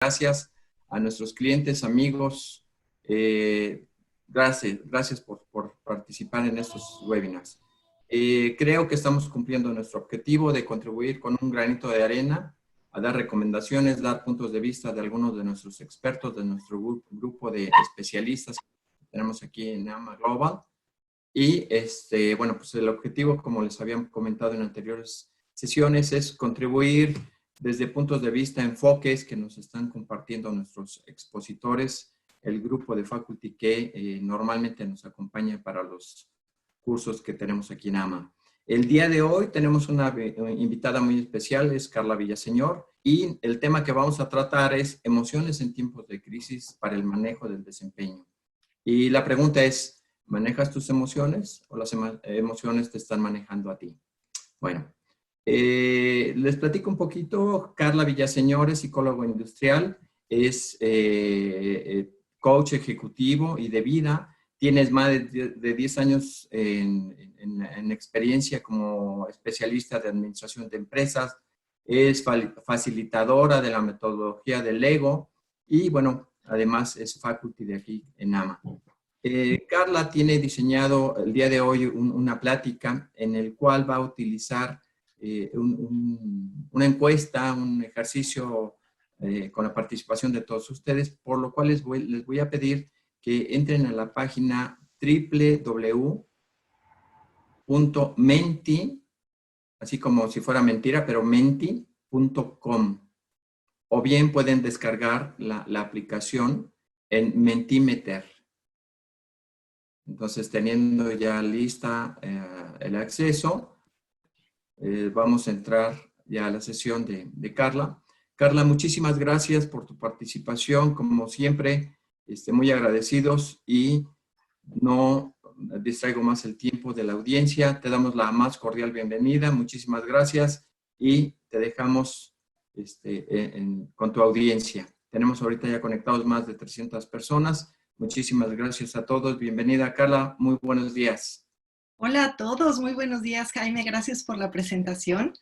gracias a nuestros clientes, amigos. Gracias por participar en estos webinars. Creo que estamos cumpliendo nuestro objetivo de contribuir con un granito de arena a dar recomendaciones, dar puntos de vista de algunos de nuestros expertos, de nuestro grupo de especialistas que tenemos aquí en AMA Global. Y bueno, pues el objetivo, como les habíamos comentado en anteriores sesiones, es contribuir desde puntos de vista, enfoques que nos están compartiendo nuestros expositores, el grupo de faculty que normalmente nos acompaña para los cursos que tenemos aquí en AMA. El día de hoy tenemos una invitada muy especial, es Carla Villaseñor, y el tema que vamos a tratar es emociones en tiempos de crisis para el manejo del desempeño. Y la pregunta es, ¿manejas tus emociones o las emociones te están manejando a ti? Bueno, les platico un poquito. Carla Villaseñor es psicólogo industrial, es coach ejecutivo y de vida. Tienes más de 10 años en experiencia como especialista de administración de empresas. Es facilitadora de la metodología del Lego y, bueno, además es faculty de aquí en AMA. Carla tiene diseñado el día de hoy una plática en el cual va a utilizar una encuesta, un ejercicio con la participación de todos ustedes, por lo cual les voy a pedir que entren a la página www.menti, así como si fuera mentira, pero menti.com. O bien pueden descargar la aplicación en Mentimeter. Entonces, teniendo ya lista el acceso, vamos a entrar ya a la sesión de Carla. Carla, muchísimas gracias por tu participación. Como siempre, muy agradecidos y no distraigo más el tiempo de la audiencia. Te damos la más cordial bienvenida. Muchísimas gracias y te dejamos con tu audiencia. Tenemos ahorita ya conectados más de 300 personas. Muchísimas gracias a todos. Bienvenida, Carla. Muy buenos días. Hola a todos. Muy buenos días, Jaime. Gracias por la presentación.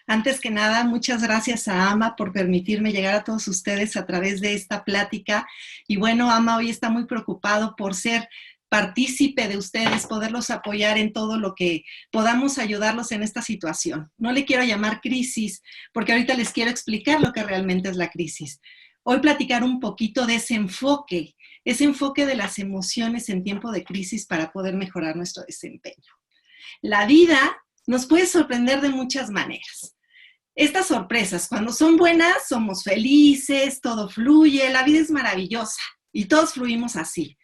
Antes que nada, muchas gracias a AMA por permitirme llegar a todos ustedes a través de esta plática. Y bueno, AMA hoy está muy preocupado por ser partícipe de ustedes, poderlos apoyar en todo lo que podamos ayudarlos en esta situación. No le quiero llamar crisis, porque ahorita les quiero explicar lo que realmente es la crisis. Hoy platicar un poquito de ese enfoque de las emociones en tiempo de crisis para poder mejorar nuestro desempeño. La vida nos puede sorprender de muchas maneras. Estas sorpresas, cuando son buenas, somos felices, todo fluye, la vida es maravillosa y todos fluimos así.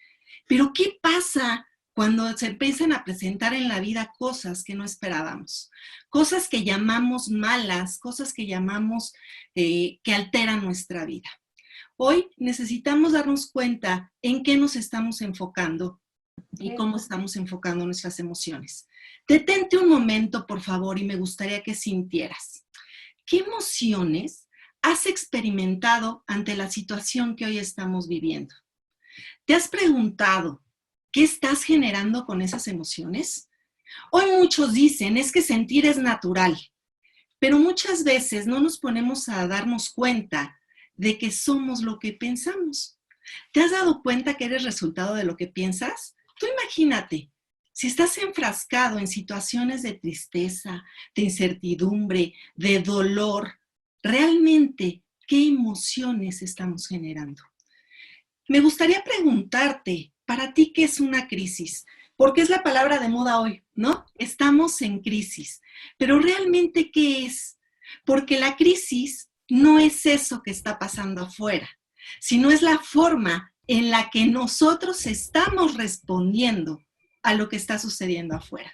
Pero ¿qué pasa cuando se empiezan a presentar en la vida cosas que no esperábamos? Cosas que llamamos malas, cosas que llamamos que alteran nuestra vida. Hoy necesitamos darnos cuenta en qué nos estamos enfocando y cómo estamos enfocando nuestras emociones. Detente un momento, por favor, y me gustaría que sintieras. ¿Qué emociones has experimentado ante la situación que hoy estamos viviendo? ¿Te has preguntado qué estás generando con esas emociones? Hoy muchos dicen, es que sentir es natural, pero muchas veces no nos ponemos a darnos cuenta de que somos lo que pensamos. ¿Te has dado cuenta que eres resultado de lo que piensas? Tú imagínate, si estás enfrascado en situaciones de tristeza, de incertidumbre, de dolor, realmente, ¿qué emociones estamos generando? Me gustaría preguntarte, para ti, ¿qué es una crisis? Porque es la palabra de moda hoy, ¿no? Estamos en crisis. Pero realmente, ¿qué es? Porque la crisis no es eso que está pasando afuera, sino es la forma en la que nosotros estamos respondiendo a lo que está sucediendo afuera.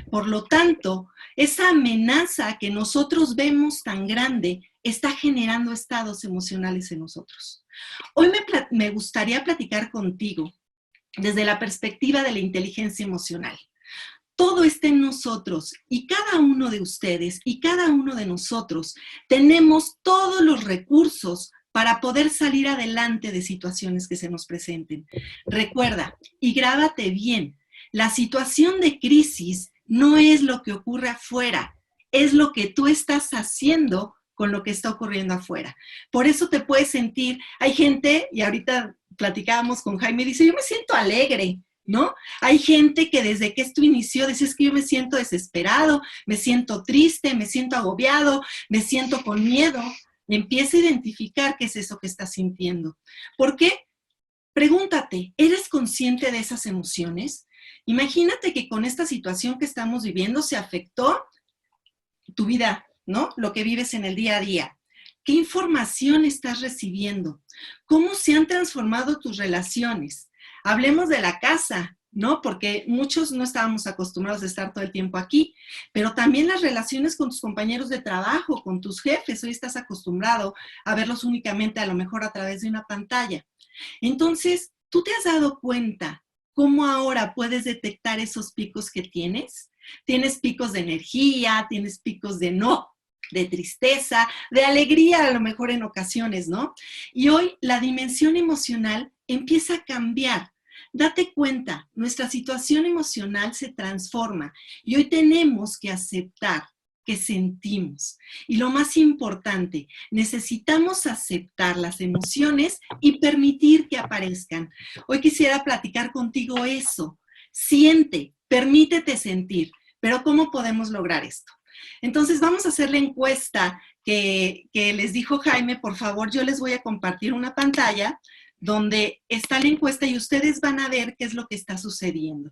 Por lo tanto, esa amenaza que nosotros vemos tan grande está generando estados emocionales en nosotros. Hoy me gustaría platicar contigo desde la perspectiva de la inteligencia emocional. Todo está en nosotros y cada uno de ustedes y cada uno de nosotros tenemos todos los recursos para poder salir adelante de situaciones que se nos presenten. Recuerda y grábate bien, la situación de crisis no es lo que ocurre afuera, es lo que tú estás haciendo con lo que está ocurriendo afuera. Por eso te puedes sentir, hay gente, y ahorita platicábamos con Jaime, dice, yo me siento alegre, ¿no? Hay gente que desde que esto inició, dice, es que yo me siento desesperado, me siento triste, me siento agobiado, me siento con miedo. Empieza a identificar qué es eso que estás sintiendo. ¿Por qué? Pregúntate, ¿eres consciente de esas emociones? Imagínate que con esta situación que estamos viviendo se afectó tu vida, ¿no? Lo que vives en el día a día. ¿Qué información estás recibiendo? ¿Cómo se han transformado tus relaciones? Hablemos de la casa, ¿no? Porque muchos no estábamos acostumbrados a estar todo el tiempo aquí, pero también las relaciones con tus compañeros de trabajo, con tus jefes. Hoy estás acostumbrado a verlos únicamente a lo mejor a través de una pantalla. Entonces, ¿tú te has dado cuenta cómo ahora puedes detectar esos picos que tienes? Tienes picos de energía, tienes picos de no, de tristeza, de alegría a lo mejor en ocasiones, ¿no? Y hoy la dimensión emocional empieza a cambiar. Date cuenta, nuestra situación emocional se transforma y hoy tenemos que aceptar que sentimos. Y lo más importante, necesitamos aceptar las emociones y permitir que aparezcan. Hoy quisiera platicar contigo eso. Siente, permítete sentir. Pero ¿cómo podemos lograr esto? Entonces vamos a hacer la encuesta que les dijo Jaime. Por favor, yo les voy a compartir una pantalla donde está la encuesta y ustedes van a ver qué es lo que está sucediendo.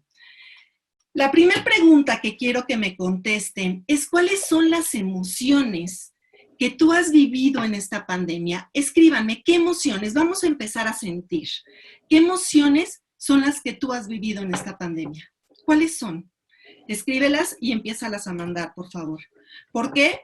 La primera pregunta que quiero que me contesten es ¿cuáles son las emociones que tú has vivido en esta pandemia? Escríbanme, ¿qué emociones? Vamos a empezar a sentir. ¿Qué emociones son las que tú has vivido en esta pandemia? ¿Cuáles son? Escríbelas y empiézalas a mandar, por favor. ¿Por qué?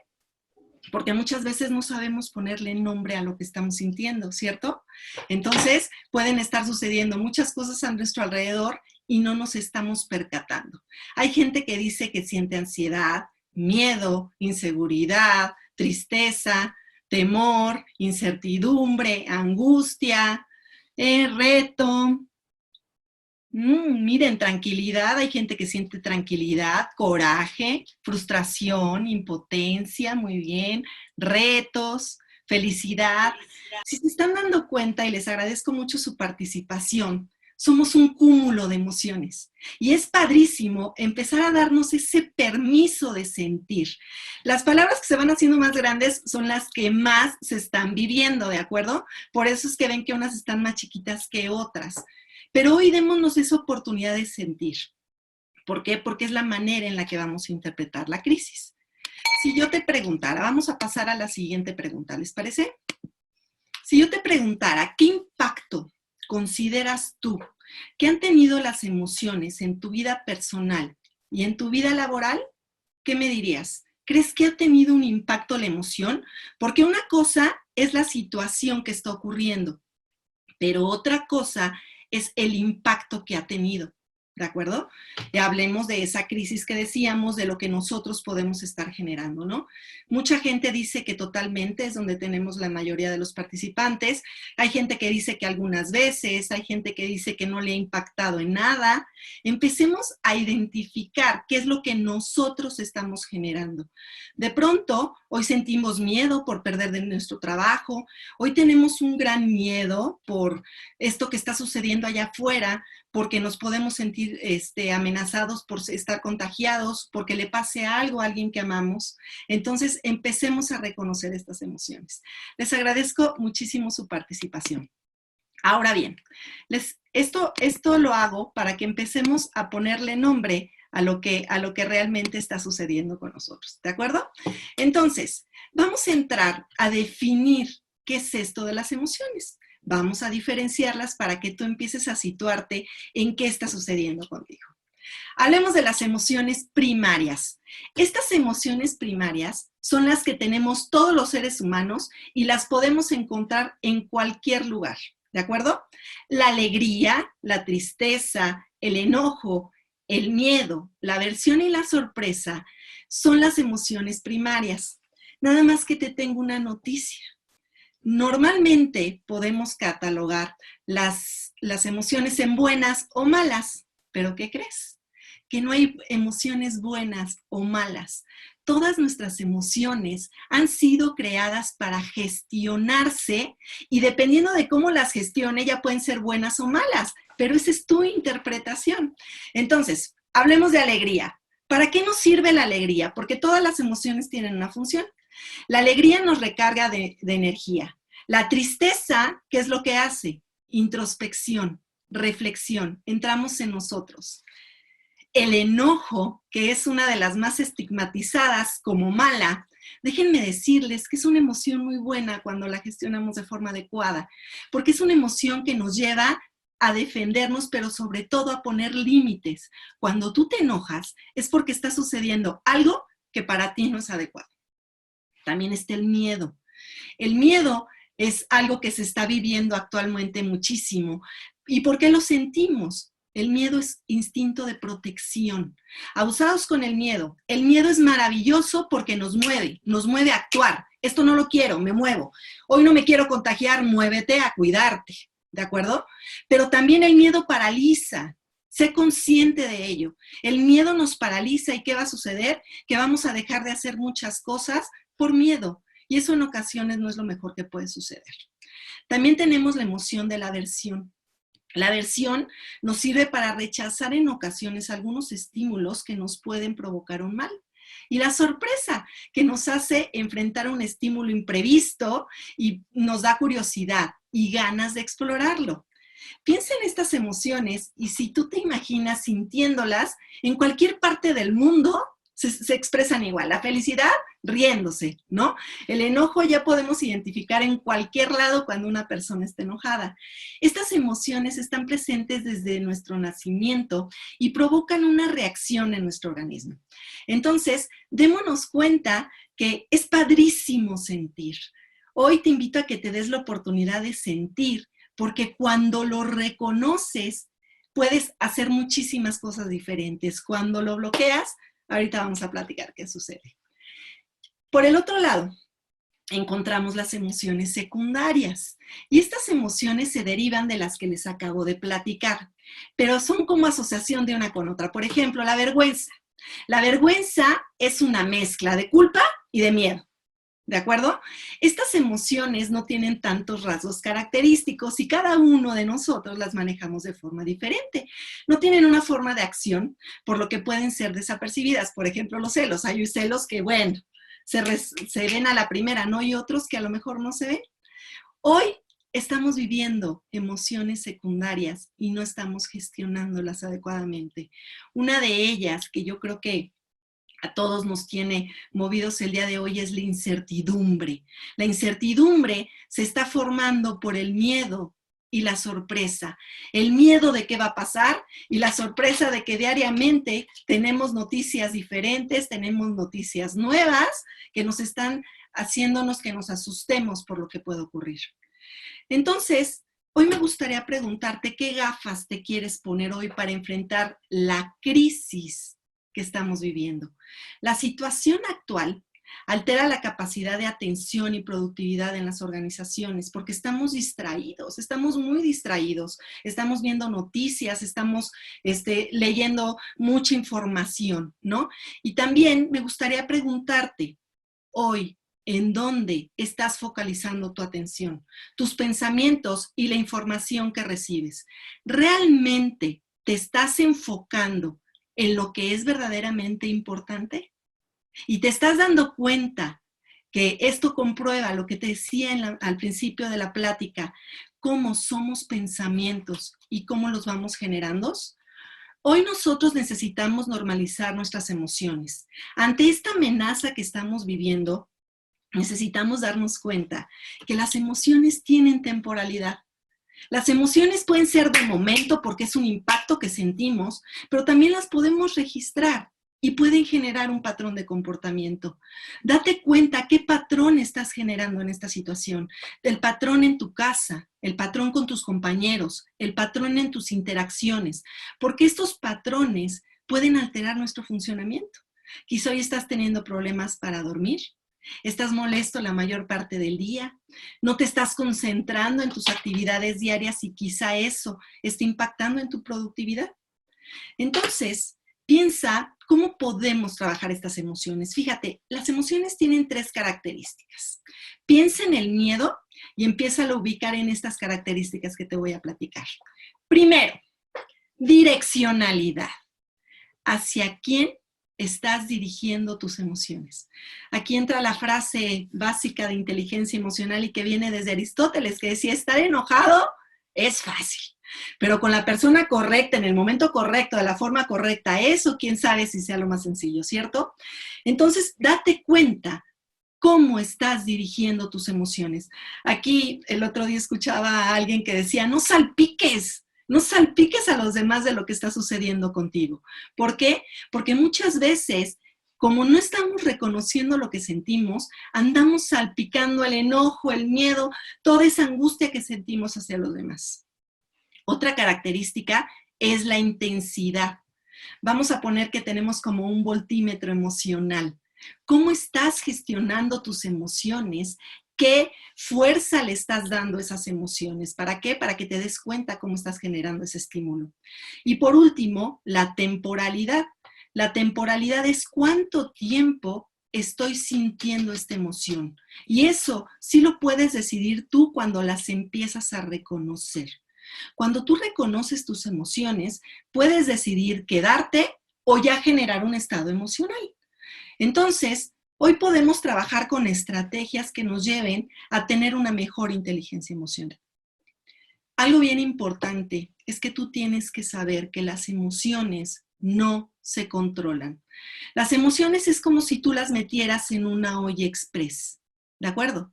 Porque muchas veces no sabemos ponerle nombre a lo que estamos sintiendo, ¿cierto? Entonces, pueden estar sucediendo muchas cosas a nuestro alrededor y no nos estamos percatando. Hay gente que dice que siente ansiedad, miedo, inseguridad, tristeza, temor, incertidumbre, angustia, reto. Miren, tranquilidad, hay gente que siente tranquilidad, coraje, frustración, impotencia, muy bien, retos, felicidad. Si se están dando cuenta, y les agradezco mucho su participación, somos un cúmulo de emociones y es padrísimo empezar a darnos ese permiso de sentir. Las palabras que se van haciendo más grandes son las que más se están viviendo, ¿de acuerdo? Por eso es que ven que unas están más chiquitas que otras. Pero hoy démonos esa oportunidad de sentir. ¿Por qué? Porque es la manera en la que vamos a interpretar la crisis. Si yo te preguntara, vamos a pasar a la siguiente pregunta, ¿les parece? Si yo te preguntara, ¿qué impacto consideras tú que han tenido las emociones en tu vida personal y en tu vida laboral? ¿Qué me dirías? ¿Crees que ha tenido un impacto la emoción? Porque una cosa es la situación que está ocurriendo, pero otra cosa es el impacto que ha tenido, ¿de acuerdo? Hablemos de esa crisis que decíamos, de lo que nosotros podemos estar generando, ¿no? Mucha gente dice que totalmente, es donde tenemos la mayoría de los participantes. Hay gente que dice que algunas veces, hay gente que dice que no le ha impactado en nada. Empecemos a identificar qué es lo que nosotros estamos generando. De pronto, hoy sentimos miedo por perder de nuestro trabajo. Hoy tenemos un gran miedo por esto que está sucediendo allá afuera, porque nos podemos sentir amenazados por estar contagiados, porque le pase algo a alguien que amamos. Entonces, empecemos a reconocer estas emociones. Les agradezco muchísimo su participación. Ahora bien, esto lo hago para que empecemos a ponerle nombre a lo que realmente está sucediendo con nosotros, ¿de acuerdo? Entonces, vamos a entrar a definir qué es esto de las emociones. Vamos a diferenciarlas para que tú empieces a situarte en qué está sucediendo contigo. Hablemos de las emociones primarias. Estas emociones primarias son las que tenemos todos los seres humanos y las podemos encontrar en cualquier lugar, ¿de acuerdo? La alegría, la tristeza, el enojo, el miedo, la aversión y la sorpresa son las emociones primarias. Nada más que te tengo una noticia. Normalmente podemos catalogar las emociones en buenas o malas, pero ¿qué crees? Que no hay emociones buenas o malas. todas nuestras emociones han sido creadas para gestionarse y dependiendo de cómo las gestione ya pueden ser buenas o malas, pero esa es tu interpretación. Entonces, hablemos de alegría. ¿Para qué nos sirve la alegría? Porque todas las emociones tienen una función. La alegría nos recarga de energía. La tristeza, ¿qué es lo que hace? Introspección, reflexión, entramos en nosotros. El enojo, que es una de las más estigmatizadas como mala, déjenme decirles que es una emoción muy buena cuando la gestionamos de forma adecuada, porque es una emoción que nos lleva a defendernos, pero sobre todo a poner límites. Cuando tú te enojas es porque está sucediendo algo que para ti no es adecuado. También está el miedo. El miedo es algo que se está viviendo actualmente muchísimo. ¿Y por qué lo sentimos? El miedo es instinto de protección. Abusados con el miedo es maravilloso porque nos mueve a actuar. Esto no lo quiero, me muevo. Hoy no me quiero contagiar, muévete a cuidarte, ¿de acuerdo? Pero también el miedo paraliza. Sé consciente de ello. El miedo nos paraliza y ¿qué va a suceder? Que vamos a dejar de hacer muchas cosas por miedo. Y eso en ocasiones no es lo mejor que puede suceder. También tenemos la emoción de la aversión. La aversión nos sirve para rechazar en ocasiones algunos estímulos que nos pueden provocar un mal. Y la sorpresa, que nos hace enfrentar un estímulo imprevisto y nos da curiosidad y ganas de explorarlo. Piensa en estas emociones y si tú te imaginas sintiéndolas en cualquier parte del mundo, se expresan igual. La felicidad, riéndose, ¿no? El enojo ya podemos identificar en cualquier lado cuando una persona está enojada. Estas emociones están presentes desde nuestro nacimiento y provocan una reacción en nuestro organismo. Entonces, démonos cuenta que es padrísimo sentir. Hoy te invito a que te des la oportunidad de sentir, porque cuando lo reconoces, puedes hacer muchísimas cosas diferentes. Cuando lo bloqueas, ahorita vamos a platicar qué sucede. Por el otro lado, encontramos las emociones secundarias. Y estas emociones se derivan de las que les acabo de platicar, pero son como asociación de una con otra. Por ejemplo, la vergüenza. La vergüenza es una mezcla de culpa y de miedo. ¿De acuerdo? Estas emociones no tienen tantos rasgos característicos y cada uno de nosotros las manejamos de forma diferente. No tienen una forma de acción, por lo que pueden ser desapercibidas. Por ejemplo, los celos. Hay celos que, bueno, se ven a la primera, ¿no? Y otros que a lo mejor no se ven. Hoy estamos viviendo emociones secundarias y no estamos gestionándolas adecuadamente. Una de ellas, que yo creo que a todos nos tiene movidos el día de hoy, es la incertidumbre. La incertidumbre se está formando por el miedo y la sorpresa. El miedo de qué va a pasar y la sorpresa de que diariamente tenemos noticias diferentes, tenemos noticias nuevas que nos están haciéndonos que nos asustemos por lo que puede ocurrir. Entonces, hoy me gustaría preguntarte qué gafas te quieres poner hoy para enfrentar la crisis que estamos viviendo. La situación actual altera la capacidad de atención y productividad en las organizaciones porque estamos distraídos, estamos muy distraídos, estamos viendo noticias, estamos leyendo mucha información, ¿no? Y también me gustaría preguntarte hoy, ¿en dónde estás focalizando tu atención, tus pensamientos y la información que recibes? ¿Realmente te estás enfocando en lo que es verdaderamente importante? Y te estás dando cuenta que esto comprueba lo que te decía al principio de la plática, cómo somos pensamientos y cómo los vamos generando. Hoy nosotros necesitamos normalizar nuestras emociones. Ante esta amenaza que estamos viviendo, necesitamos darnos cuenta que las emociones tienen temporalidad. Las emociones pueden ser de momento porque es un impacto que sentimos, pero también las podemos registrar y pueden generar un patrón de comportamiento. Date cuenta qué patrón estás generando en esta situación. El patrón en tu casa, el patrón con tus compañeros, el patrón en tus interacciones, porque estos patrones pueden alterar nuestro funcionamiento. Quizá hoy estás teniendo problemas para dormir. ¿Estás molesto la mayor parte del día? ¿No te estás concentrando en tus actividades diarias y quizá eso esté impactando en tu productividad? Entonces, piensa ¿Cómo podemos trabajar estas emociones? Fíjate, las emociones tienen 3 características. Piensa en el miedo y empieza a ubicar en estas características que te voy a platicar. Primero, direccionalidad. ¿Hacia quién estás dirigiendo tus emociones? Aquí entra la frase básica de inteligencia emocional y que viene desde Aristóteles, que decía, estar enojado es fácil, pero con la persona correcta, en el momento correcto, de la forma correcta, eso quién sabe si sea lo más sencillo, ¿cierto? Entonces, date cuenta cómo estás dirigiendo tus emociones. Aquí el otro día escuchaba a alguien que decía, no salpiques a los demás de lo que está sucediendo contigo. ¿Por qué? Porque muchas veces, como no estamos reconociendo lo que sentimos, andamos salpicando el enojo, el miedo, toda esa angustia que sentimos hacia los demás. Otra característica es la intensidad. Vamos a poner que tenemos como un voltímetro emocional. ¿Cómo estás gestionando tus emociones? ¿Qué fuerza le estás dando a esas emociones? ¿Para qué? Para que te des cuenta cómo estás generando ese estímulo. Y por último, la temporalidad. La temporalidad es cuánto tiempo estoy sintiendo esta emoción. Y eso sí lo puedes decidir tú cuando las empiezas a reconocer. Cuando tú reconoces tus emociones, puedes decidir quedarte o ya generar un estado emocional. Entonces, hoy podemos trabajar con estrategias que nos lleven a tener una mejor inteligencia emocional. Algo bien importante es que tú tienes que saber que las emociones no se controlan. Las emociones es como si tú las metieras en una olla express, ¿de acuerdo?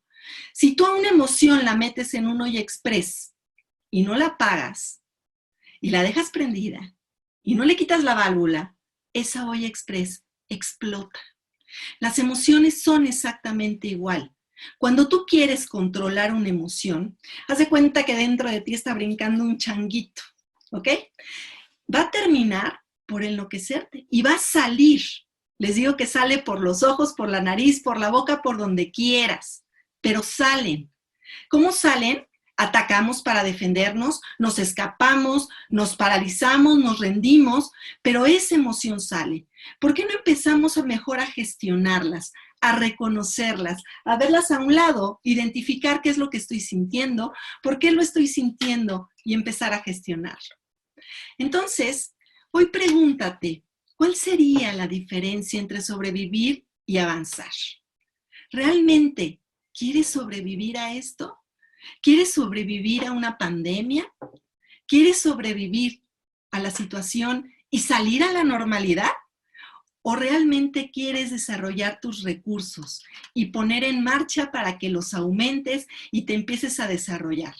Si tú a una emoción la metes en una olla express y no la apagas y la dejas prendida y no le quitas la válvula, esa olla express explota. Las emociones son exactamente igual. Cuando tú quieres controlar una emoción, haz de cuenta que dentro de ti está brincando un changuito, ¿ok? Va a terminar por enloquecerte y va a salir. Les digo que sale por los ojos, por la nariz, por la boca, por donde quieras, pero salen. ¿Cómo salen? Atacamos para defendernos, nos escapamos, nos paralizamos, nos rendimos, pero esa emoción sale. ¿Por qué no empezamos a mejor a gestionarlas, a reconocerlas, a verlas a un lado, identificar qué es lo que estoy sintiendo, por qué lo estoy sintiendo y empezar a gestionarlo? Entonces, hoy pregúntate, ¿cuál sería la diferencia entre sobrevivir y avanzar? ¿Realmente quieres sobrevivir a esto? ¿Quieres sobrevivir a una pandemia? ¿Quieres sobrevivir a la situación y salir a la normalidad? ¿O realmente quieres desarrollar tus recursos y poner en marcha para que los aumentes y te empieces a desarrollar?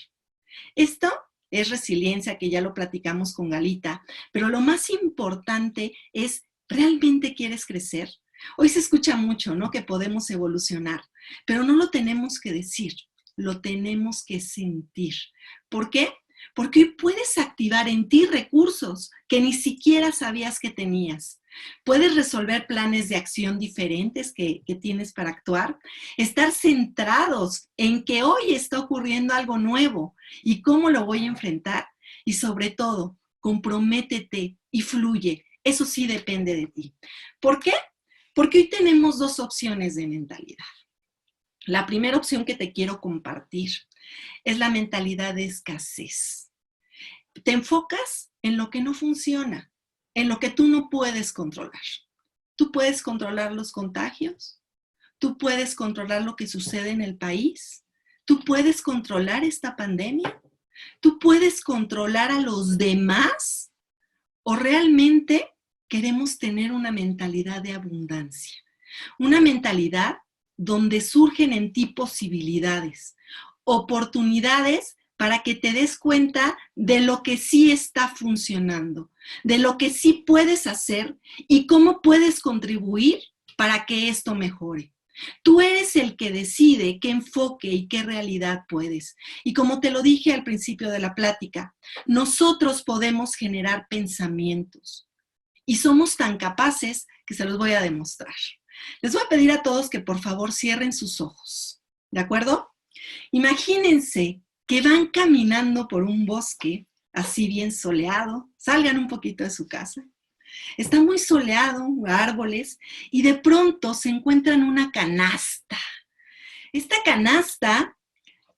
Esto es resiliencia, que ya lo platicamos con Galita, pero lo más importante es, ¿realmente quieres crecer? Hoy se escucha mucho, ¿no? Que podemos evolucionar, pero no lo tenemos que decir. Lo tenemos que sentir. ¿Por qué? Porque hoy puedes activar en ti recursos que ni siquiera sabías que tenías. Puedes resolver planes de acción diferentes que tienes para actuar. Estar centrados en que hoy está ocurriendo algo nuevo y cómo lo voy a enfrentar. Y sobre todo, comprométete y fluye. Eso sí depende de ti. ¿Por qué? Porque hoy tenemos 2 opciones de mentalidad. La primera opción que te quiero compartir es la mentalidad de escasez. Te enfocas en lo que no funciona, en lo que tú no puedes controlar. Tú puedes controlar los contagios, tú puedes controlar lo que sucede en el país, tú puedes controlar esta pandemia, tú puedes controlar a los demás, o realmente queremos tener una mentalidad de abundancia, una mentalidad donde surgen en ti posibilidades, oportunidades para que te des cuenta de lo que sí está funcionando, de lo que sí puedes hacer y cómo puedes contribuir para que esto mejore. Tú eres el que decide qué enfoque y qué realidad puedes. Y como te lo dije al principio de la plática, nosotros podemos generar pensamientos y somos tan capaces que se los voy a demostrar. Les voy a pedir a todos que por favor cierren sus ojos, ¿de acuerdo? Imagínense que van caminando por un bosque así bien soleado, salgan un poquito de su casa Está muy soleado, árboles, y de pronto se encuentran una canasta. Esta canasta,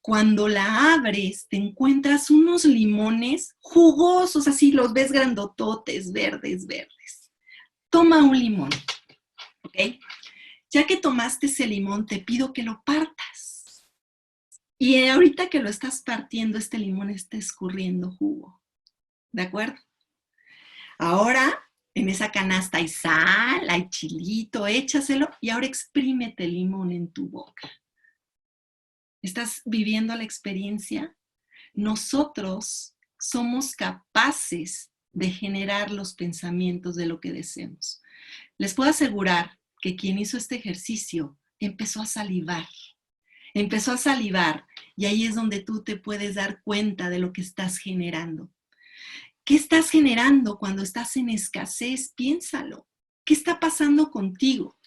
cuando la abres, te encuentras unos limones jugosos, así los ves grandototes, verdes, verdes. Toma un limón, ¿ok? Ya que tomaste ese limón, te pido que lo partas. Y ahorita que lo estás partiendo, este limón está escurriendo jugo, ¿de acuerdo? Ahora, en esa canasta hay sal, hay chilito, échaselo y ahora exprímete el limón en tu boca. ¿Estás viviendo la experiencia? Nosotros somos capaces de generar los pensamientos de lo que deseamos. Les puedo asegurar que quien hizo este ejercicio empezó a salivar. Empezó a salivar y ahí es donde tú te puedes dar cuenta de lo que estás generando. ¿Qué estás generando cuando estás en escasez? Piénsalo. ¿Qué está pasando contigo?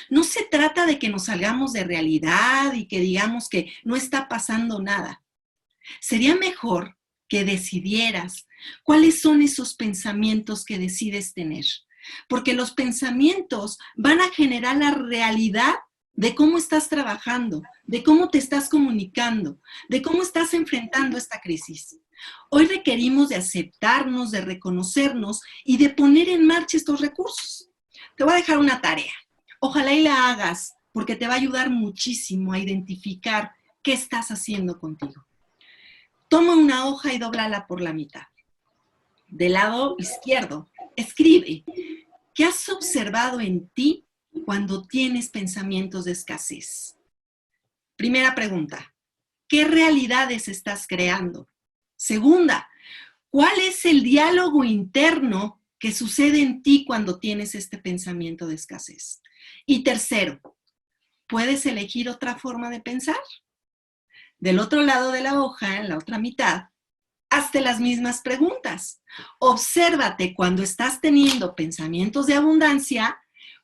No se trata de que nos salgamos de realidad y que digamos que no está pasando nada. Sería mejor que decidieras cuáles son esos pensamientos que decides tener, porque los pensamientos van a generar la realidad de cómo estás trabajando, de cómo te estás comunicando, de cómo estás enfrentando esta crisis. Hoy requerimos de aceptarnos, de reconocernos y de poner en marcha estos recursos. Te voy a dejar una tarea. Ojalá y la hagas, porque te va a ayudar muchísimo a identificar qué estás haciendo contigo. Toma una hoja y dóblala por la mitad. Del lado izquierdo, escribe, ¿qué has observado en ti cuando tienes pensamientos de escasez? Primera pregunta, ¿qué realidades estás creando? Segunda, ¿cuál es el diálogo interno que sucede en ti cuando tienes este pensamiento de escasez? Y tercero, ¿puedes elegir otra forma de pensar? Del otro lado de la hoja, en la otra mitad, hazte las mismas preguntas. Obsérvate cuando estás teniendo pensamientos de abundancia,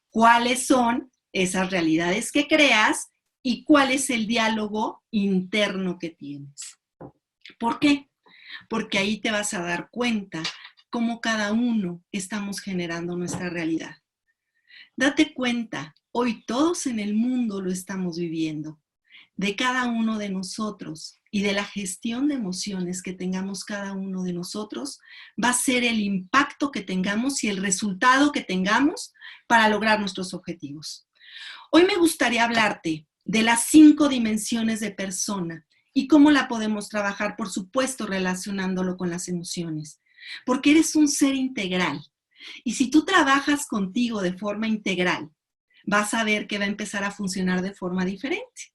cuáles son esas realidades que creas y cuál es el diálogo interno que tienes. ¿Por qué? Porque ahí te vas a dar cuenta cómo cada uno estamos generando nuestra realidad. Date cuenta, hoy todos en el mundo lo estamos viviendo, de cada uno de nosotros y de la gestión de emociones que tengamos cada uno de nosotros, va a ser el impacto que tengamos y el resultado que tengamos para lograr nuestros objetivos. Hoy me gustaría hablarte de las 5 dimensiones de persona y cómo la podemos trabajar, por supuesto, relacionándolo con las emociones, porque eres un ser integral. Y si tú trabajas contigo de forma integral, vas a ver que va a empezar a funcionar de forma diferente.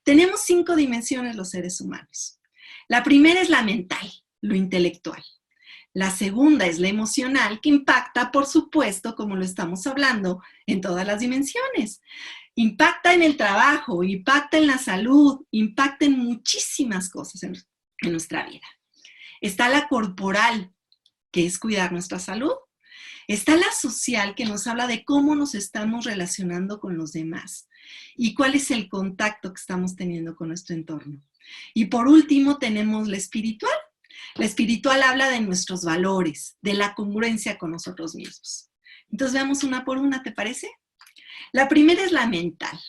Tenemos 5 dimensiones los seres humanos. La primera es la mental, lo intelectual. La segunda es la emocional, que impacta, por supuesto, como lo estamos hablando, en todas las dimensiones. Impacta en el trabajo, impacta en la salud, impacta en muchísimas cosas en nuestra vida. Está la corporal, que es cuidar nuestra salud. Está la social, que nos habla de cómo nos estamos relacionando con los demás y cuál es el contacto que estamos teniendo con nuestro entorno. Y por último tenemos la espiritual. La espiritual habla de nuestros valores, de la congruencia con nosotros mismos. Entonces veamos una por una, ¿te parece? La primera es la mental.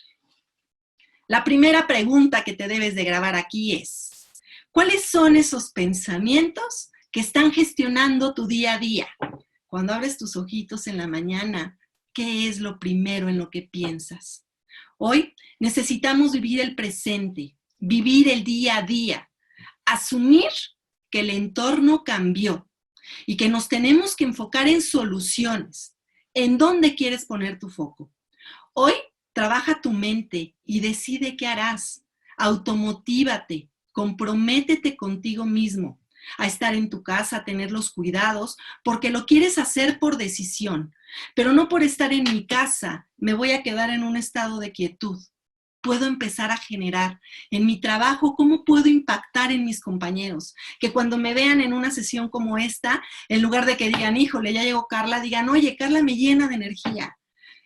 La primera pregunta que te debes de grabar aquí es, ¿cuáles son esos pensamientos que están gestionando tu día a día? Cuando abres tus ojitos en la mañana, ¿qué es lo primero en lo que piensas? Hoy necesitamos vivir el presente, vivir el día a día, asumir que el entorno cambió y que nos tenemos que enfocar en soluciones. ¿En dónde quieres poner tu foco? Hoy trabaja tu mente y decide qué harás. Automotívate, comprométete contigo mismo a estar en tu casa, a tener los cuidados, porque lo quieres hacer por decisión, pero no por estar en mi casa, me voy a quedar en un estado de quietud. Puedo empezar a generar en mi trabajo, cómo puedo impactar en mis compañeros, que cuando me vean en una sesión como esta, en lugar de que digan, híjole, ya llegó Carla, digan, oye, Carla me llena de energía.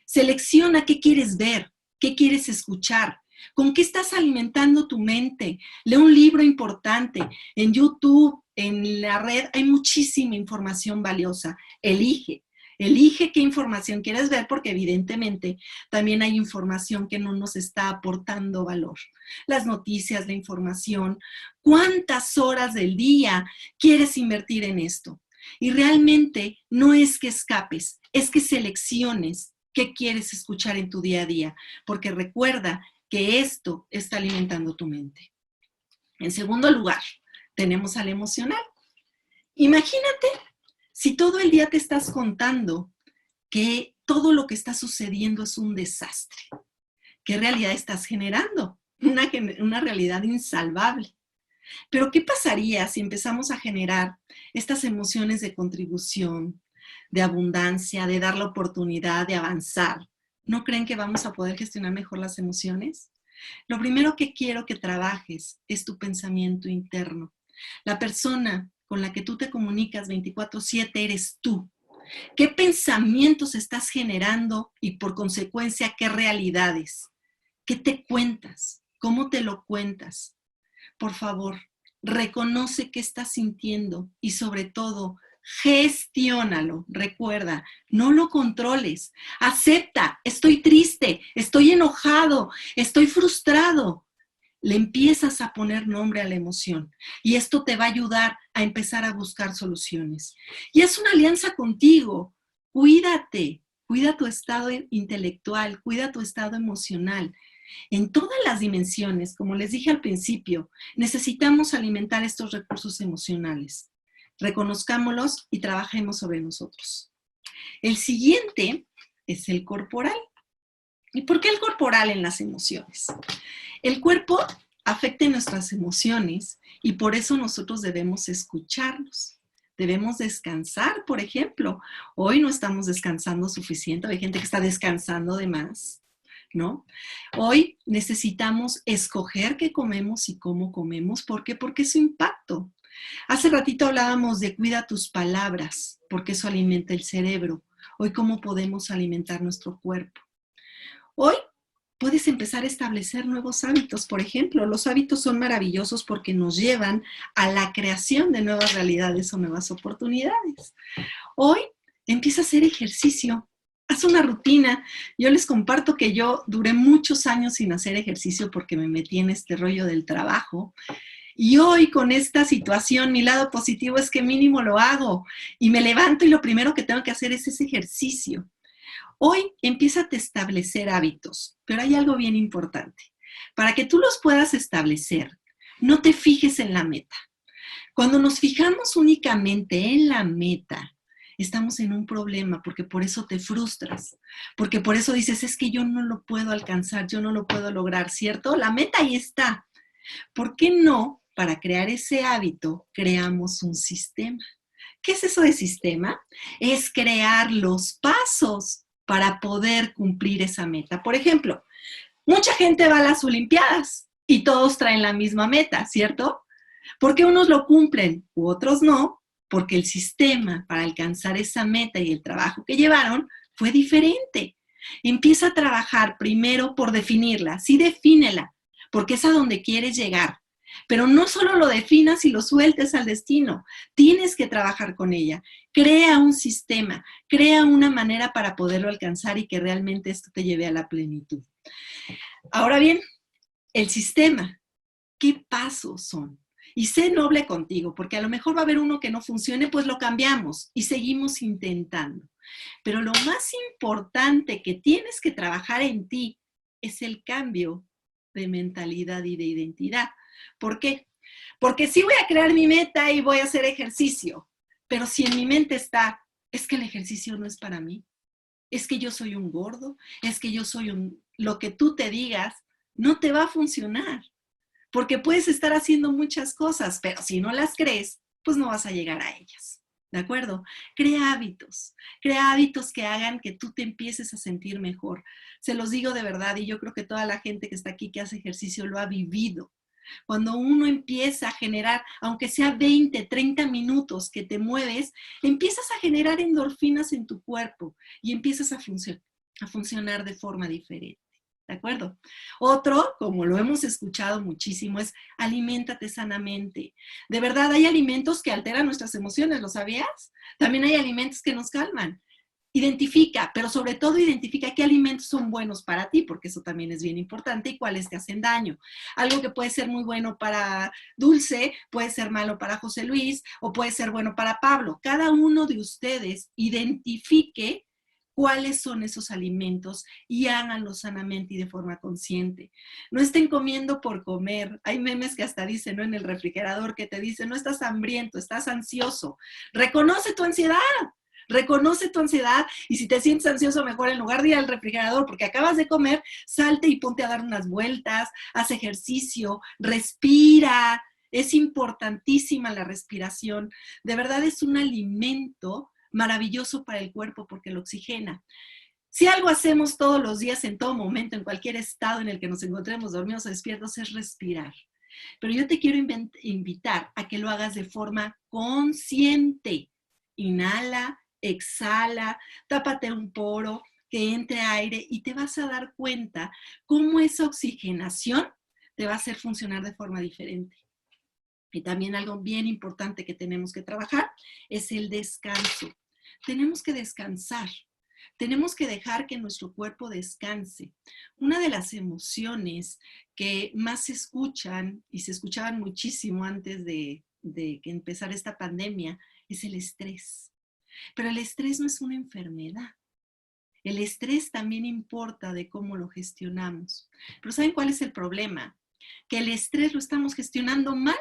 Selecciona qué quieres ver, qué quieres escuchar, con qué estás alimentando tu mente. Lee un libro importante. En YouTube, en la red, hay muchísima información valiosa. Elige. Elige qué información quieres ver porque evidentemente también hay información que no nos está aportando valor. Las noticias, la información, ¿cuántas horas del día quieres invertir en esto? Y realmente no es que escapes, es que selecciones qué quieres escuchar en tu día a día, porque recuerda que esto está alimentando tu mente. En segundo lugar, tenemos al emocional. Imagínate si todo el día te estás contando que todo lo que está sucediendo es un desastre. ¿Qué realidad estás generando? Una realidad insalvable. Pero ¿qué pasaría si empezamos a generar estas emociones de contribución, de abundancia, de dar la oportunidad de avanzar? ¿No creen que vamos a poder gestionar mejor las emociones? Lo primero que quiero que trabajes es tu pensamiento interno. La persona con la que tú te comunicas 24/7 eres tú. ¿Qué pensamientos estás generando y por consecuencia qué realidades? ¿Qué te cuentas? ¿Cómo te lo cuentas? Por favor, reconoce qué estás sintiendo y sobre todo, gestiónalo. Recuerda, no lo controles. Acepta, estoy triste, estoy enojado, estoy frustrado. Le empiezas a poner nombre a la emoción y esto te va a ayudar a empezar a buscar soluciones. Y es una alianza contigo. Cuídate, cuida tu estado intelectual, cuida tu estado emocional. En todas las dimensiones, como les dije al principio, necesitamos alimentar estos recursos emocionales. Reconozcámoslos y trabajemos sobre nosotros. El siguiente es el corporal. ¿Y por qué el corporal en las emociones? El cuerpo afecta nuestras emociones y por eso nosotros debemos escucharnos. Debemos descansar, por ejemplo. Hoy no estamos descansando suficiente, hay gente que está descansando de más, ¿no? Hoy necesitamos escoger qué comemos y cómo comemos. ¿Por qué? Porque es su impacto. Hace ratito hablábamos de cuida tus palabras, porque eso alimenta el cerebro. Hoy, ¿cómo podemos alimentar nuestro cuerpo? Hoy puedes empezar a establecer nuevos hábitos. Por ejemplo, los hábitos son maravillosos porque nos llevan a la creación de nuevas realidades o nuevas oportunidades. Hoy empieza a hacer ejercicio. Haz una rutina. Yo les comparto que yo duré muchos años sin hacer ejercicio porque me metí en este rollo del trabajo. Y hoy con esta situación, mi lado positivo es que mínimo lo hago. Y me levanto y lo primero que tengo que hacer es ese ejercicio. Hoy empieza a establecer hábitos, pero hay algo bien importante. Para que tú los puedas establecer, no te fijes en la meta. Cuando nos fijamos únicamente en la meta, estamos en un problema porque por eso te frustras, porque por eso dices, es que yo no lo puedo alcanzar, yo no lo puedo lograr, ¿cierto? La meta ahí está. ¿Por qué no, para crear ese hábito, creamos un sistema? ¿Qué es eso de sistema? Es crear los pasos para poder cumplir esa meta. Por ejemplo, mucha gente va a las Olimpiadas y todos traen la misma meta, ¿cierto? ¿Por qué unos lo cumplen u otros no? Porque el sistema para alcanzar esa meta y el trabajo que llevaron fue diferente. Empieza a trabajar primero por definirla, sí defínela, porque es a donde quieres llegar. Pero no solo lo definas y lo sueltes al destino, tienes que trabajar con ella. Crea un sistema, crea una manera para poderlo alcanzar y que realmente esto te lleve a la plenitud. Ahora bien, el sistema, ¿qué pasos son? Y sé noble contigo, porque a lo mejor va a haber uno que no funcione, pues lo cambiamos y seguimos intentando. Pero lo más importante que tienes que trabajar en ti es el cambio de mentalidad y de identidad. ¿Por qué? Porque sí voy a crear mi meta y voy a hacer ejercicio, pero si en mi mente está, es que el ejercicio no es para mí, es que yo soy un gordo, es que yo soy lo que tú te digas, no te va a funcionar, porque puedes estar haciendo muchas cosas, pero si no las crees, pues no vas a llegar a ellas. ¿De acuerdo? Crea hábitos que hagan que tú te empieces a sentir mejor. Se los digo de verdad y yo creo que toda la gente que está aquí que hace ejercicio lo ha vivido. Cuando uno empieza a generar, aunque sea 20, 30 minutos que te mueves, empiezas a generar endorfinas en tu cuerpo y empiezas a funcionar de forma diferente. ¿De acuerdo? Otro, como lo hemos escuchado muchísimo, es aliméntate sanamente. De verdad, hay alimentos que alteran nuestras emociones, ¿lo sabías? También hay alimentos que nos calman. Identifica, pero sobre todo identifica qué alimentos son buenos para ti, porque eso también es bien importante, y cuáles te hacen daño. Algo que puede ser muy bueno para Dulce, puede ser malo para José Luis, o puede ser bueno para Pablo. Cada uno de ustedes identifique cuáles son esos alimentos y háganlo sanamente y de forma consciente. No estén comiendo por comer. Hay memes que hasta dicen, ¿no? En el refrigerador que te dicen, no estás hambriento, estás ansioso. Reconoce tu ansiedad. Reconoce tu ansiedad y si te sientes ansioso, mejor en lugar de ir al refrigerador porque acabas de comer, salte y ponte a dar unas vueltas, haz ejercicio, respira. Es importantísima la respiración. De verdad es un alimento maravilloso para el cuerpo porque lo oxigena. Si algo hacemos todos los días, en todo momento, en cualquier estado en el que nos encontremos dormidos o despiertos, es respirar. Pero yo te quiero invitar a que lo hagas de forma consciente. Inhala, exhala, tápate un poro, que entre aire y te vas a dar cuenta cómo esa oxigenación te va a hacer funcionar de forma diferente. Y también algo bien importante que tenemos que trabajar es el descanso. Tenemos que descansar. Tenemos que dejar que nuestro cuerpo descanse. Una de las emociones que más se escuchan y se escuchaban muchísimo antes de que empezara esta pandemia es el estrés. Pero el estrés no es una enfermedad. El estrés también importa de cómo lo gestionamos. Pero ¿saben cuál es el problema? Que el estrés lo estamos gestionando mal.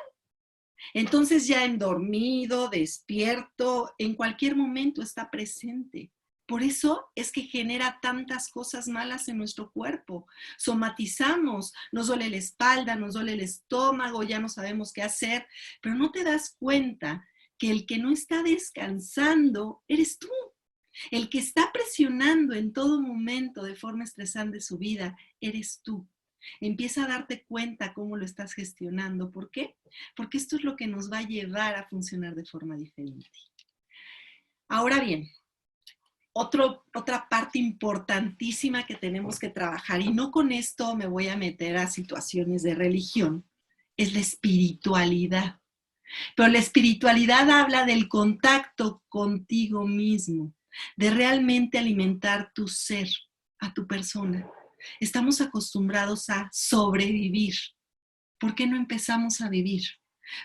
Entonces ya en dormido, despierto, en cualquier momento está presente. Por eso es que genera tantas cosas malas en nuestro cuerpo. Somatizamos, nos duele la espalda, nos duele el estómago, ya no sabemos qué hacer, pero no te das cuenta que el que no está descansando eres tú. El que está presionando en todo momento de forma estresante su vida eres tú. Empieza a darte cuenta cómo lo estás gestionando. ¿Por qué? Porque esto es lo que nos va a llevar a funcionar de forma diferente. Ahora bien, otra parte importantísima que tenemos que trabajar, y no con esto me voy a meter a situaciones de religión, es la espiritualidad. Pero la espiritualidad habla del contacto contigo mismo, de realmente alimentar tu ser, a tu persona. Estamos acostumbrados a sobrevivir. ¿Por qué no empezamos a vivir?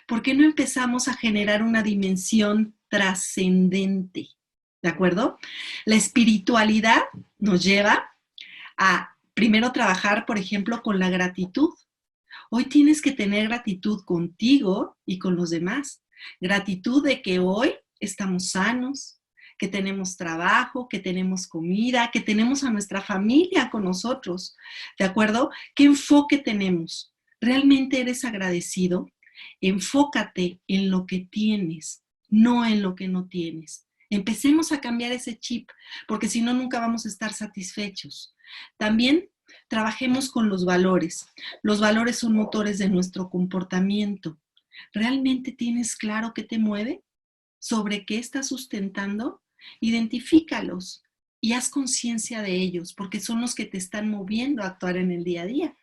¿Por qué no empezamos a generar una dimensión trascendente? ¿De acuerdo? La espiritualidad nos lleva a primero trabajar, por ejemplo, con la gratitud. Hoy tienes que tener gratitud contigo y con los demás. Gratitud de que hoy estamos sanos, que tenemos trabajo, que tenemos comida, que tenemos a nuestra familia con nosotros. ¿De acuerdo? ¿Qué enfoque tenemos? ¿Realmente eres agradecido? Enfócate en lo que tienes, no en lo que no tienes. Empecemos a cambiar ese chip, porque si no, nunca vamos a estar satisfechos. También trabajemos con los valores. Los valores son motores de nuestro comportamiento. ¿Realmente tienes claro qué te mueve? ¿Sobre qué estás sustentando? Identifícalos y haz conciencia de ellos, porque son los que te están moviendo a actuar en el día a día.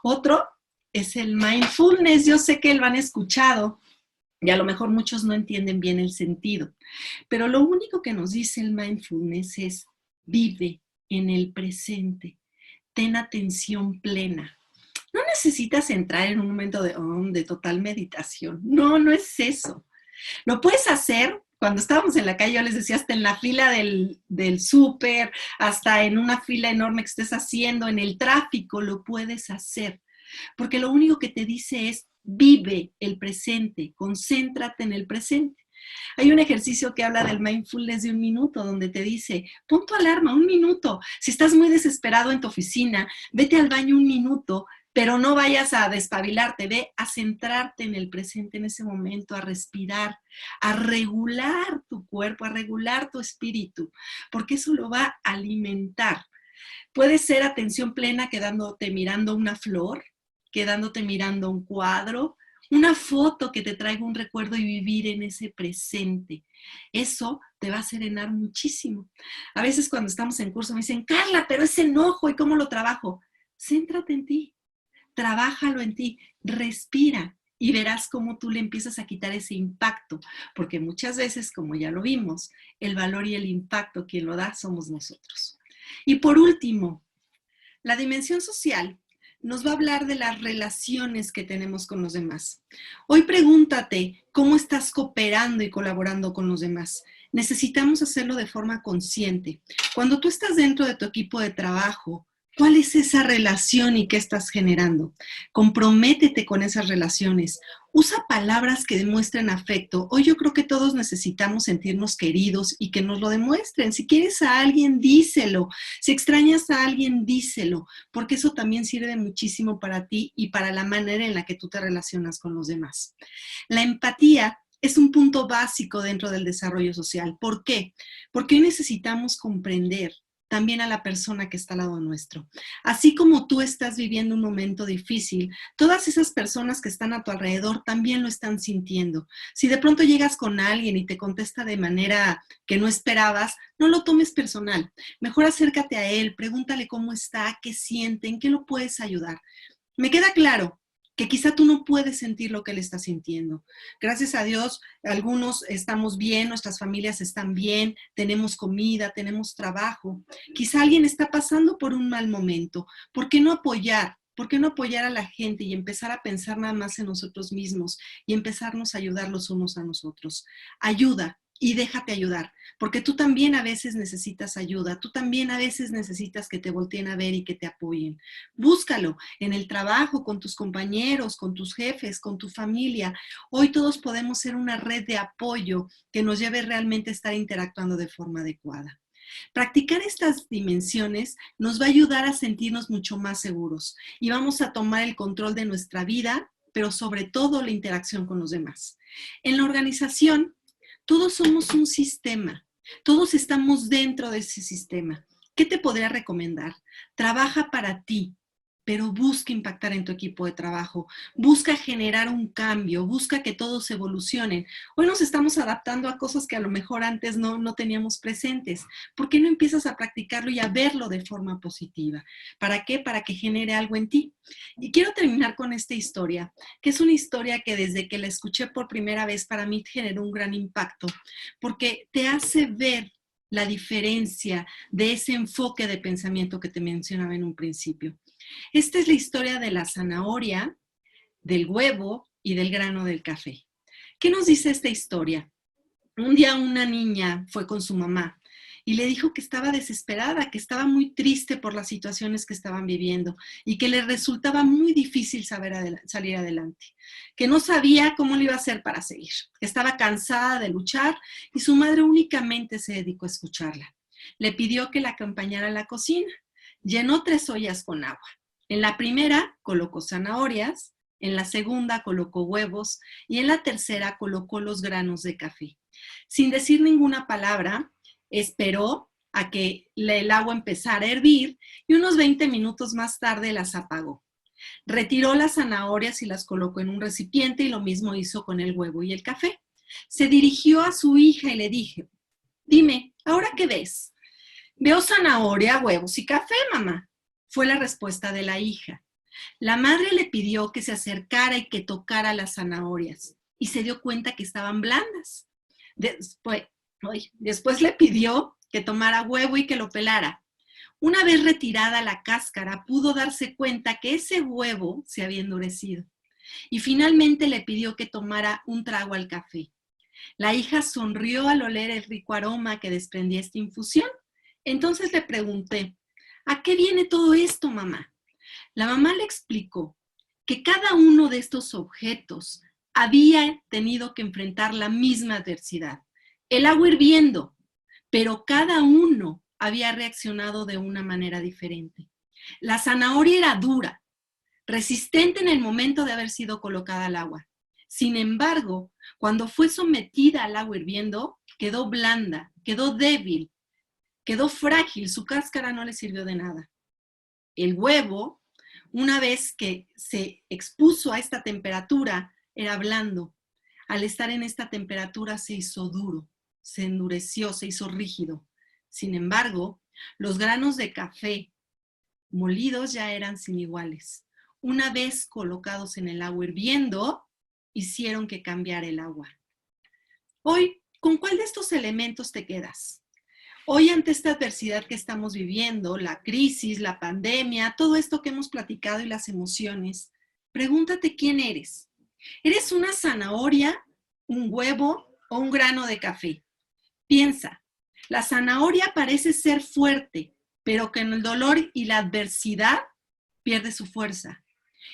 Otro es el mindfulness. Yo sé que lo han escuchado y a lo mejor muchos no entienden bien el sentido, pero lo único que nos dice el mindfulness es vive en el presente, ten atención plena. No necesitas entrar en un momento de total meditación. No, no es eso. Lo puedes hacer cuando estábamos en la calle, yo les decía, hasta en la fila del súper, hasta en una fila enorme que estés haciendo, en el tráfico, lo puedes hacer. Porque lo único que te dice es, vive el presente, concéntrate en el presente. Hay un ejercicio que habla del mindfulness de 1 minuto, donde te dice, pon tu alarma 1 minuto. Si estás muy desesperado en tu oficina, vete al baño 1 minuto, pero no vayas a despabilarte, ve a centrarte en el presente, en ese momento, a respirar, a regular tu cuerpo, a regular tu espíritu, porque eso lo va a alimentar. Puede ser atención plena quedándote mirando una flor, quedándote mirando un cuadro, una foto que te traiga un recuerdo y vivir en ese presente. Eso te va a serenar muchísimo. A veces cuando estamos en curso me dicen, Carla, pero ese enojo, ¿y cómo lo trabajo? Céntrate en ti. Trabájalo en ti, respira y verás cómo tú le empiezas a quitar ese impacto, porque muchas veces, como ya lo vimos, el valor y el impacto quien lo da somos nosotros. Y por último, la dimensión social nos va a hablar de las relaciones que tenemos con los demás. Hoy pregúntate cómo estás cooperando y colaborando con los demás. Necesitamos hacerlo de forma consciente. Cuando tú estás dentro de tu equipo de trabajo, ¿cuál es esa relación y qué estás generando? Comprométete con esas relaciones. Usa palabras que demuestren afecto. Hoy yo creo que todos necesitamos sentirnos queridos y que nos lo demuestren. Si quieres a alguien, díselo. Si extrañas a alguien, díselo, porque eso también sirve muchísimo para ti y para la manera en la que tú te relacionas con los demás. La empatía es un punto básico dentro del desarrollo social. ¿Por qué? Porque hoy necesitamos comprender también a la persona que está al lado nuestro. Así como tú estás viviendo un momento difícil, todas esas personas que están a tu alrededor también lo están sintiendo. Si de pronto llegas con alguien y te contesta de manera que no esperabas, no lo tomes personal. Mejor acércate a él, pregúntale cómo está, qué siente, en qué lo puedes ayudar. Me queda claro que quizá tú no puedes sentir lo que él está sintiendo. Gracias a Dios, algunos estamos bien, nuestras familias están bien, tenemos comida, tenemos trabajo. Quizá alguien está pasando por un mal momento. ¿Por qué no apoyar? ¿Por qué no apoyar a la gente y empezar a pensar nada más en nosotros mismos y empezarnos a ayudar los unos a nosotros? Ayuda y déjate ayudar, porque tú también a veces necesitas ayuda, tú también a veces necesitas que te volteen a ver y que te apoyen. Búscalo en el trabajo, con tus compañeros, con tus jefes, con tu familia. Hoy todos podemos ser una red de apoyo que nos lleve realmente a estar interactuando de forma adecuada. Practicar estas dimensiones nos va a ayudar a sentirnos mucho más seguros y vamos a tomar el control de nuestra vida, pero sobre todo la interacción con los demás. En la organización, todos somos un sistema, todos estamos dentro de ese sistema. ¿Qué te podría recomendar? Trabaja para ti, pero busca impactar en tu equipo de trabajo, busca generar un cambio, busca que todos evolucionen. Hoy nos estamos adaptando a cosas que a lo mejor antes no teníamos presentes. ¿Por qué no empiezas a practicarlo y a verlo de forma positiva? ¿Para qué? Para que genere algo en ti. Y quiero terminar con esta historia, que es una historia que desde que la escuché por primera vez para mí generó un gran impacto, porque te hace ver la diferencia de ese enfoque de pensamiento que te mencionaba en un principio. Esta es la historia de la zanahoria, del huevo y del grano del café. ¿Qué nos dice esta historia? Un día una niña fue con su mamá y le dijo que estaba desesperada, que estaba muy triste por las situaciones que estaban viviendo y que le resultaba muy difícil salir adelante, que no sabía cómo lo iba a hacer para seguir, que estaba cansada de luchar y su madre únicamente se dedicó a escucharla. Le pidió que la acompañara a la cocina. Llenó 3 ollas con agua. En la primera colocó zanahorias, en la segunda colocó huevos y en la tercera colocó los granos de café. Sin decir ninguna palabra, esperó a que el agua empezara a hervir y unos 20 minutos más tarde las apagó. Retiró las zanahorias y las colocó en un recipiente y lo mismo hizo con el huevo y el café. Se dirigió a su hija y le dijo, dime, ¿ahora qué ves? Veo zanahoria, huevos y café, mamá, fue la respuesta de la hija. La madre le pidió que se acercara y que tocara las zanahorias y se dio cuenta que estaban blandas. Después le pidió que tomara huevo y que lo pelara. Una vez retirada la cáscara, pudo darse cuenta que ese huevo se había endurecido. Y finalmente le pidió que tomara un trago al café. La hija sonrió al oler el rico aroma que desprendía esta infusión. Entonces le pregunté, ¿a qué viene todo esto, mamá? La mamá le explicó que cada uno de estos objetos había tenido que enfrentar la misma adversidad, el agua hirviendo, pero cada uno había reaccionado de una manera diferente. La zanahoria era dura, resistente en el momento de haber sido colocada al agua. Sin embargo, cuando fue sometida al agua hirviendo, quedó blanda, quedó débil, quedó frágil, su cáscara no le sirvió de nada. El huevo, una vez que se expuso a esta temperatura, era blando. Al estar en esta temperatura se hizo duro, se endureció, se hizo rígido. Sin embargo, los granos de café molidos ya eran sin iguales. Una vez colocados en el agua hirviendo, hicieron que cambiara el agua. Hoy, ¿con cuál de estos elementos te quedas? Hoy, ante esta adversidad que estamos viviendo, la crisis, la pandemia, todo esto que hemos platicado y las emociones, pregúntate quién eres. ¿Eres una zanahoria, un huevo o un grano de café? Piensa, la zanahoria parece ser fuerte, pero con el dolor y la adversidad pierde su fuerza.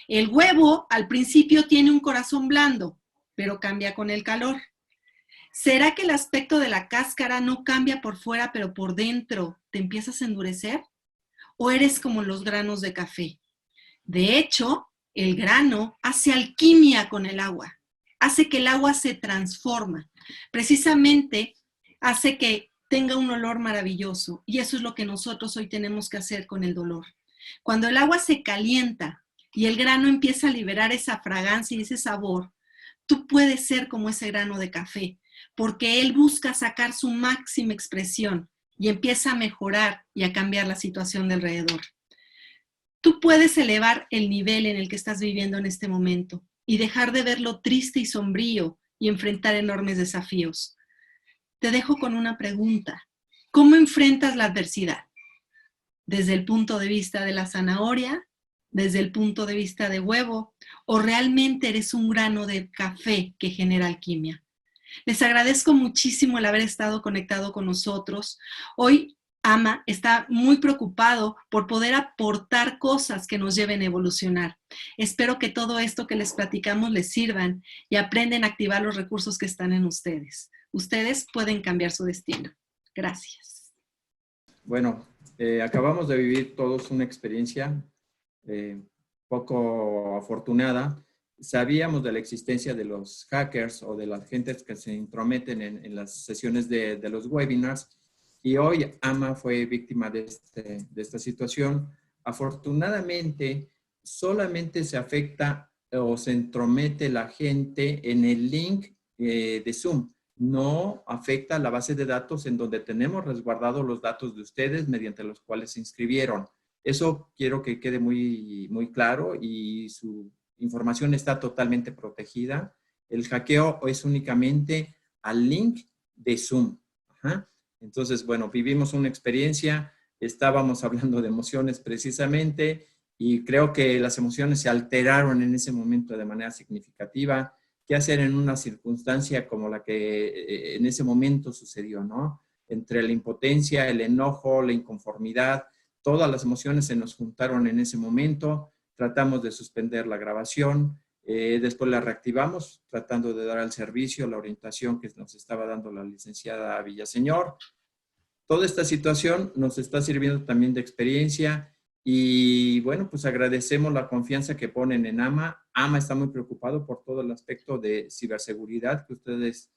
El huevo al principio tiene un corazón blando, pero cambia con el calor. ¿Será que el aspecto de la cáscara no cambia por fuera, pero por dentro te empiezas a endurecer? ¿O eres como los granos de café? De hecho, el grano hace alquimia con el agua, hace que el agua se transforma. Precisamente hace que tenga un olor maravilloso, y eso es lo que nosotros hoy tenemos que hacer con el dolor. Cuando el agua se calienta y el grano empieza a liberar esa fragancia y ese sabor, tú puedes ser como ese grano de café, porque él busca sacar su máxima expresión y empieza a mejorar y a cambiar la situación de alrededor. Tú puedes elevar el nivel en el que estás viviendo en este momento y dejar de verlo triste y sombrío y enfrentar enormes desafíos. Te dejo con una pregunta. ¿Cómo enfrentas la adversidad? ¿Desde el punto de vista de la zanahoria? ¿Desde el punto de vista de huevo? ¿O realmente eres un grano de café que genera alquimia? Les agradezco muchísimo el haber estado conectado con nosotros. Hoy AMA está muy preocupado por poder aportar cosas que nos lleven a evolucionar. Espero que todo esto que les platicamos les sirvan y aprenden a activar los recursos que están en ustedes. Ustedes pueden cambiar su destino. Gracias. Bueno, acabamos de vivir todos una experiencia poco afortunada. Sabíamos de la existencia de los hackers o de las gentes que se intrometen en las sesiones de los webinars, y hoy AMA fue víctima de esta situación. Afortunadamente, solamente se afecta o se entromete la gente en el link de Zoom. No afecta la base de datos en donde tenemos resguardados los datos de ustedes mediante los cuales se inscribieron. Eso quiero que quede muy, muy claro, y su información está totalmente protegida. El hackeo es únicamente al link de Zoom. Ajá. Entonces, bueno, vivimos una experiencia, estábamos hablando de emociones precisamente, y creo que las emociones se alteraron en ese momento de manera significativa. ¿Qué hacer en una circunstancia como la que en ese momento sucedió, ¿no? Entre la impotencia, el enojo, la inconformidad, todas las emociones se nos juntaron en ese momento. Tratamos de suspender la grabación, después la reactivamos tratando de dar al servicio la orientación que nos estaba dando la licenciada Villaseñor. Toda esta situación nos está sirviendo también de experiencia, y bueno, pues agradecemos la confianza que ponen en AMA. AMA está muy preocupado por todo el aspecto de ciberseguridad que ustedes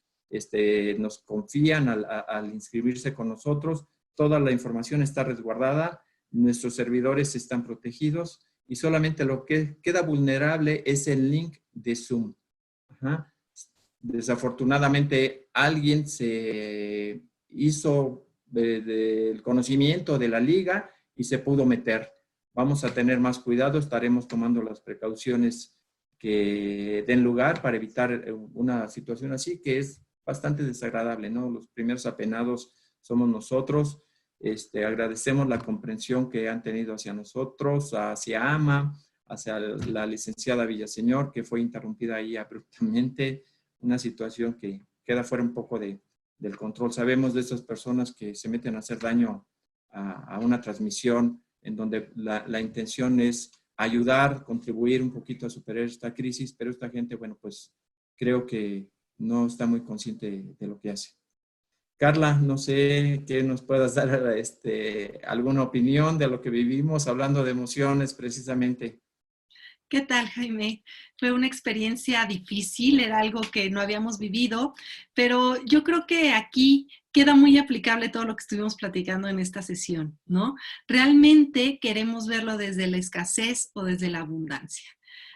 nos confían al inscribirse con nosotros. Toda la información está resguardada, nuestros servidores están protegidos, y solamente lo que queda vulnerable es el link de Zoom. Ajá. Desafortunadamente, alguien se hizo del conocimiento de la liga y se pudo meter. Vamos a tener más cuidado, estaremos tomando las precauciones que den lugar para evitar una situación así, que es bastante desagradable, ¿no? Los primeros apenados somos nosotros. Agradecemos la comprensión que han tenido hacia nosotros, hacia AMA, hacia la licenciada Villaseñor, que fue interrumpida ahí abruptamente, una situación que queda fuera un poco del control. Sabemos de esas personas que se meten a hacer daño a una transmisión en donde la intención es ayudar, contribuir un poquito a superar esta crisis, pero esta gente, bueno, pues creo que no está muy consciente de lo que hace. Carla, no sé qué nos puedas dar alguna opinión de lo que vivimos, hablando de emociones precisamente. ¿Qué tal, Jaime? Fue una experiencia difícil, era algo que no habíamos vivido, pero yo creo que aquí queda muy aplicable todo lo que estuvimos platicando en esta sesión, ¿no? Realmente queremos verlo desde la escasez o desde la abundancia.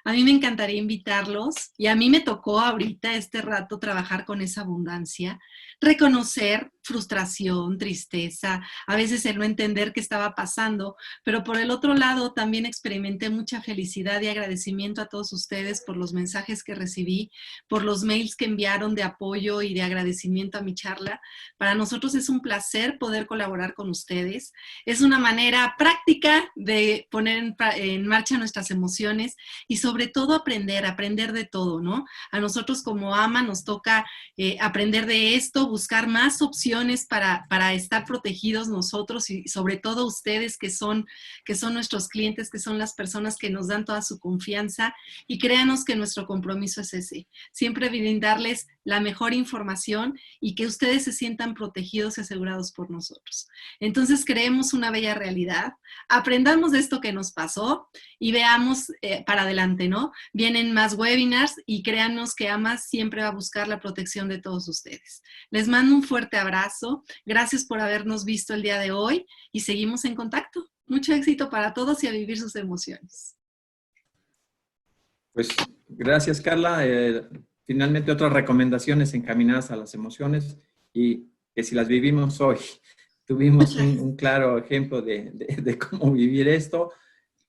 A mí me encantaría invitarlos, y a mí me tocó ahorita este rato trabajar con esa abundancia, reconocer frustración, tristeza, a veces el no entender qué estaba pasando, pero por el otro lado también experimenté mucha felicidad y agradecimiento a todos ustedes por los mensajes que recibí, por los mails que enviaron de apoyo y de agradecimiento a mi charla. Para nosotros es un placer poder colaborar con ustedes. Es una manera práctica de poner en marcha nuestras emociones y sobre todo aprender de todo, ¿no? A nosotros como AMA nos toca aprender de esto, buscar más opciones para estar protegidos nosotros y sobre todo ustedes que son nuestros clientes, que son las personas que nos dan toda su confianza, y créanos que nuestro compromiso es ese, siempre brindarles la mejor información y que ustedes se sientan protegidos y asegurados por nosotros. Entonces creemos una bella realidad, aprendamos de esto que nos pasó y veamos para adelante, ¿no? Vienen más webinars y créanos que AMA siempre va a buscar la protección de todos ustedes. Les mando un fuerte abrazo, gracias por habernos visto el día de hoy y seguimos en contacto. Mucho éxito para todos y a vivir sus emociones. Pues gracias, Carla. Finalmente otras recomendaciones encaminadas a las emociones y que si las vivimos hoy, tuvimos un claro ejemplo de cómo vivir esto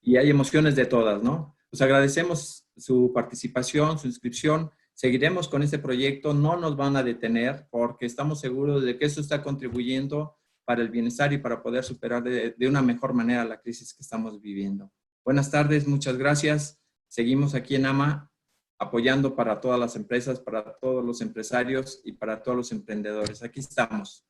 y hay emociones de todas, ¿no? Pues agradecemos su participación, su inscripción. Seguiremos con este proyecto, no nos van a detener porque estamos seguros de que eso está contribuyendo para el bienestar y para poder superar de una mejor manera la crisis que estamos viviendo. Buenas tardes, muchas gracias. Seguimos aquí en AMA apoyando para todas las empresas, para todos los empresarios y para todos los emprendedores. Aquí estamos.